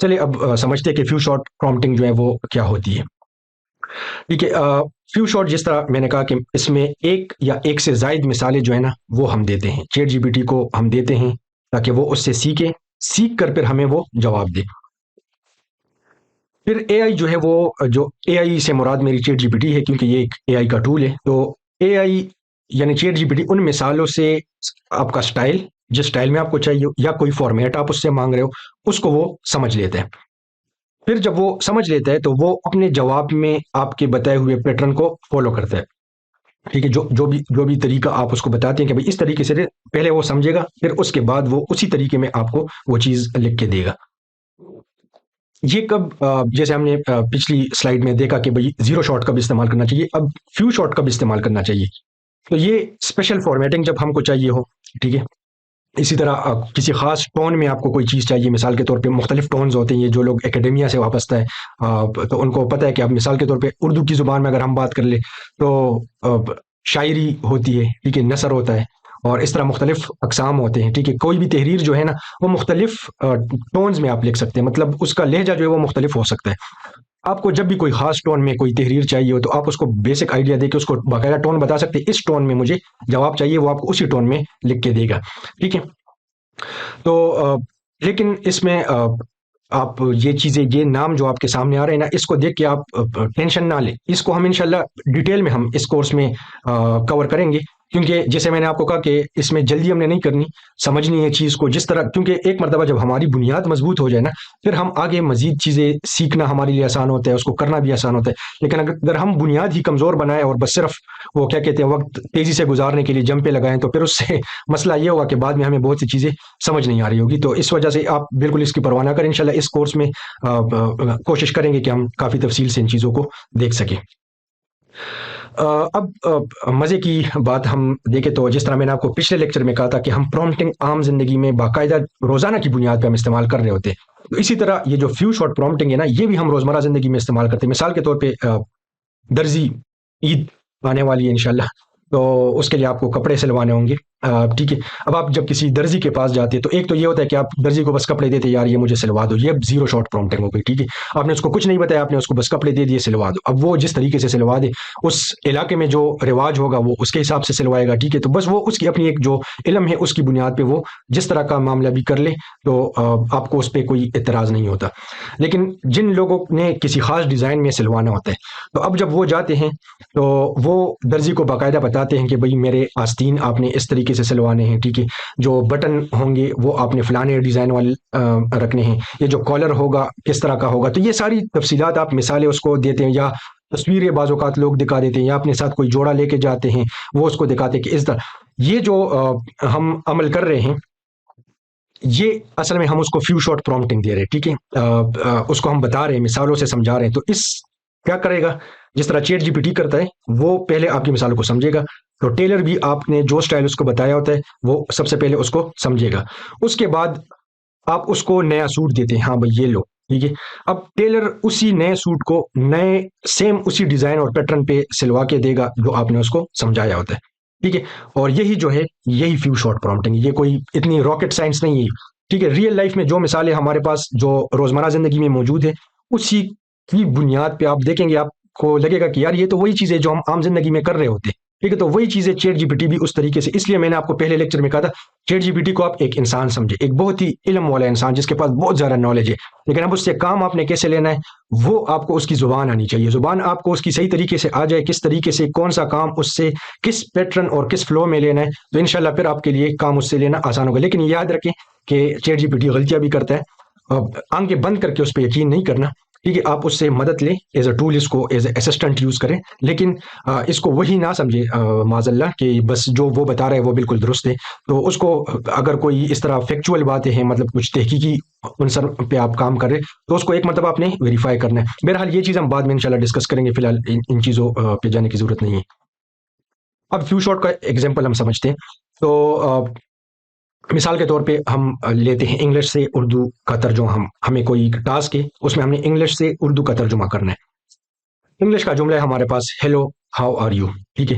چلے اب سمجھتے ہیں کہ فیو شارٹ پرومپٹنگ جو ہے وہ کیا ہوتی ہے. ٹھیک ہے، فیو شارٹ جس طرح میں نے کہا کہ اس میں ایک یا ایک سے زائد مثالیں جو ہے نا وہ ہم دیتے ہیں، چیٹ جی پی ٹی کو ہم دیتے ہیں تاکہ وہ اس سے سیکھے، سیکھ کر پھر ہمیں وہ جواب دے. پھر اے آئی جو ہے وہ، جو اے آئی سے مراد میری چیٹ جی پی ٹی ہے کیونکہ یہ ایک اے آئی کا ٹول ہے. تو اے آئی یعنی چیٹ جی پی ٹی ان مثالوں سے آپ کا سٹائل، جس سٹائل میں آپ کو چاہیے یا کوئی فارمیٹ آپ اس سے مانگ رہے ہو، اس کو وہ سمجھ لیتے ہیں. پھر جب وہ سمجھ لیتا ہے تو وہ اپنے جواب میں آپ کے بتائے ہوئے پیٹرن کو فالو کرتا ہے. ٹھیک ہے، جو بھی طریقہ آپ اس کو بتاتے ہیں کہ بھائی اس طریقے سے پہلے وہ سمجھے گا، پھر اس کے بعد وہ اسی طریقے میں آپ کو وہ چیز لکھ کے دے گا. یہ کب، جیسے ہم نے پچھلی سلائیڈ میں دیکھا کہ بھائی زیرو شارٹ کب استعمال کرنا چاہیے، اب فیو شارٹ کب استعمال کرنا چاہیے. تو یہ اسپیشل فارمیٹنگ جب ہم کو چاہیے ہو، ٹھیک ہے، اسی طرح کسی خاص ٹون میں آپ کو کوئی چیز چاہیے. مثال کے طور پہ مختلف ٹونز ہوتے ہیں، یہ جو لوگ اکیڈمیا سے وابستہ ہے تو ان کو پتہ ہے کہ اب مثال کے طور پہ اردو کی زبان میں اگر ہم بات کر لیں تو شاعری ہوتی ہے، ٹھیک ہے، نثر ہوتا ہے، اور اس طرح مختلف اقسام ہوتے ہیں. ٹھیک ہے، کوئی بھی تحریر جو ہے نا وہ مختلف ٹونز میں آپ لکھ سکتے ہیں، مطلب اس کا لہجہ جو ہے وہ مختلف ہو سکتا ہے. آپ کو جب بھی کوئی خاص ٹون میں کوئی تحریر چاہیے ہو تو آپ اس کو بیسک آئیڈیا دے کے اس کو باقاعدہ ٹون بتا سکتے ہیں، اس ٹون میں مجھے جواب چاہیے، وہ آپ کو اسی ٹون میں لکھ کے دے گا. ٹھیک ہے، تو لیکن اس میں آپ یہ چیزیں، یہ نام جو آپ کے سامنے آ رہے ہیں نا، اس کو دیکھ کے آپ ٹینشن نہ لیں. اس کو ہم انشاءاللہ ڈیٹیل میں ہم اس کورس میں کور کریں گے، کیونکہ جیسے میں نے آپ کو کہا کہ اس میں جلدی ہم نے نہیں کرنی، سمجھنی ہے چیز کو جس طرح، کیونکہ ایک مرتبہ جب ہماری بنیاد مضبوط ہو جائے نا، پھر ہم آگے مزید چیزیں سیکھنا ہمارے لیے آسان ہوتا ہے، اس کو کرنا بھی آسان ہوتا ہے. لیکن اگر ہم بنیاد ہی کمزور بنائیں اور بس صرف وہ کیا کہتے ہیں وقت تیزی سے گزارنے کے لیے جمپے لگائیں، تو پھر اس سے مسئلہ یہ ہوگا کہ بعد میں ہمیں بہت سی چیزیں سمجھ نہیں آ رہی ہوگی. تو اس وجہ سے آپ بالکل اس کی پرواہ نہ کریں، انشاءاللہ اس کورس میں کوشش کریں گے کہ ہم کافی تفصیل سے ان چیزوں کو دیکھ سکیں. اب مزے کی بات ہم دیکھیں تو جس طرح میں نے آپ کو پچھلے لیکچر میں کہا تھا کہ ہم پرومپٹنگ عام زندگی میں باقاعدہ روزانہ کی بنیاد پہ ہم استعمال کر رہے ہوتے ہیں. تو اسی طرح یہ جو فیو شارٹ پرومپٹنگ ہے نا، یہ بھی ہم روزمرہ زندگی میں استعمال کرتے ہیں. مثال کے طور پہ درزی، عید آنے والی ہے انشاءاللہ، تو اس کے لیے آپ کو کپڑے سلوانے ہوں گے. ٹھیک ہے، اب آپ جب کسی درزی کے پاس جاتے ہیں تو ایک تو یہ ہوتا ہے کہ آپ درزی کو بس کپڑے دیتے، یار یہ مجھے سلوا دو، یہ اب زیرو شارٹ پرومپٹنگ ہو گئی. ٹھیک ہے، آپ نے اس کو کچھ نہیں بتایا، آپ نے اس کو بس کپڑے دے دیے، سلوا دو. اب وہ جس طریقے سے سلوا دے، اس علاقے میں جو رواج ہوگا وہ اس کے حساب سے سلوائے گا. ٹھیک ہے، تو بس وہ اس کی اپنی ایک جو علم ہے اس کی بنیاد پہ وہ جس طرح کا معاملہ بھی کر لے تو آپ کو اس پہ کوئی اعتراض نہیں ہوتا. لیکن جن لوگوں نے کسی خاص ڈیزائن میں سلوانا ہوتا ہے، تو اب جب وہ جاتے ہیں تو وہ درزی کو باقاعدہ بتاتے ہیں کہ بھئی میرے آستین آپ نے اس طریقے سے سلوانے ہیں. ٹھیک ہے، جو بٹن ہوں گے وہ آپ نے فلانے ڈیزائن والے رکھنے ہیں، یہ جو کالر ہوگا کس طرح کا ہوگا. تو یہ ساری تفصیلات آپ مثالیں اس کو دیتے ہیں، یا تصویریں بعض اوقات لوگ دکھا دیتے ہیں، یا اپنے ساتھ کوئی جوڑا لے کے جاتے ہیں، وہ اس کو دکھاتے ہیں کہ اس طرح یہ جو ہم عمل کر رہے ہیں، یہ اصل میں ہم اس کو فیو شارٹ پرومپٹنگ دے رہے ہیں. ٹھیک ہے، اس کو ہم بتا رہے ہیں، مثالوں سے سمجھا رہے ہیں. تو اس کیا کرے گا، جس طرح چیٹ جی پی ٹی کرتا ہے، وہ پہلے آپ کی مثالوں کو سمجھے گا. تو ٹیلر بھی آپ نے جو سٹائل اس کو بتایا ہوتا ہے وہ سب سے پہلے اس کو سمجھے گا. اس کے بعد آپ اس کو نیا سوٹ دیتے ہیں، ہاں بھائی یہ لو. ٹھیک ہے، اب ٹیلر اسی نئے سوٹ کو نئے سیم اسی ڈیزائن اور پیٹرن پہ سلوا کے دے گا جو آپ نے اس کو سمجھایا ہوتا ہے. ٹھیک ہے، اور یہی جو ہے یہی فیو شارٹ پرومپٹنگ، یہ کوئی اتنی راکٹ سائنس نہیں ہے. ٹھیک ہے، ریئل لائف میں جو مثالیں ہمارے پاس جو روزمرہ زندگی میں موجود ہیں، اسی کی بنیاد پہ آپ دیکھیں گے، آپ کو لگے گا کہ یار یہ تو وہی چیزیں جو ہم عام زندگی میں کر رہے ہوتے ہیں. ٹھیک ہے، تو وہی چیزیں چیٹ جی پی ٹی بھی اس طریقے سے، اس لیے میں نے آپ کو پہلے لیکچر میں کہا تھا چیٹ جی پی ٹی کو آپ ایک انسان سمجھے، ایک بہت ہی علم والا انسان جس کے پاس بہت زیادہ نالج ہے. لیکن اب اس سے کام آپ نے کیسے لینا ہے، وہ آپ کو اس کی زبان آنی چاہیے. زبان آپ کو اس کی صحیح طریقے سے آ جائے، کس طریقے سے کون سا کام اس سے کس پیٹرن اور کس فلو میں لینا ہے، تو انشاءاللہ پھر آپ کے لیے کام اس سے لینا آسان ہوگا. لیکن یاد رکھیں کہ چیٹ جی پی ٹی غلطیاں بھی کرتا ہے، آنکھیں بند کر کے اس پہ یقین نہیں کرنا. ٹھیک ہے، آپ اس سے مدد لیں، ایز اے ٹول اس کو ایز اے اسسٹنٹ یوز کریں، لیکن اس کو وہی نہ سمجھے معاذ اللہ کہ بس جو وہ بتا رہا ہے وہ بالکل درست ہے. تو اس کو اگر کوئی اس طرح فیکچوئل باتیں ہیں، مطلب کچھ تحقیقی عنصر پہ آپ کام کر رہے تو اس کو ایک مرتبہ آپ نے ویریفائی کرنا ہے. بہرحال یہ چیز ہم بعد میں انشاءاللہ ڈسکس کریں گے، فی الحال ان چیزوں پہ جانے کی ضرورت نہیں ہے. اب فیو شارٹ کا ایگزامپل ہم سمجھتے ہیں. تو مثال کے طور پہ ہم لیتے ہیں انگلش سے اردو کا ترجمہ. ہمیں کوئی ٹاسک ہے، اس میں ہم نے انگلش سے اردو کا ترجمہ کرنا ہے. انگلش کا جملہ ہے ہمارے پاس، ہیلو ہاؤ آر یو. ٹھیک ہے،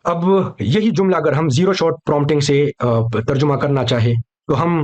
اب یہی جملہ اگر ہم زیرو شارٹ پرومپٹنگ سے ترجمہ کرنا چاہے تو ہم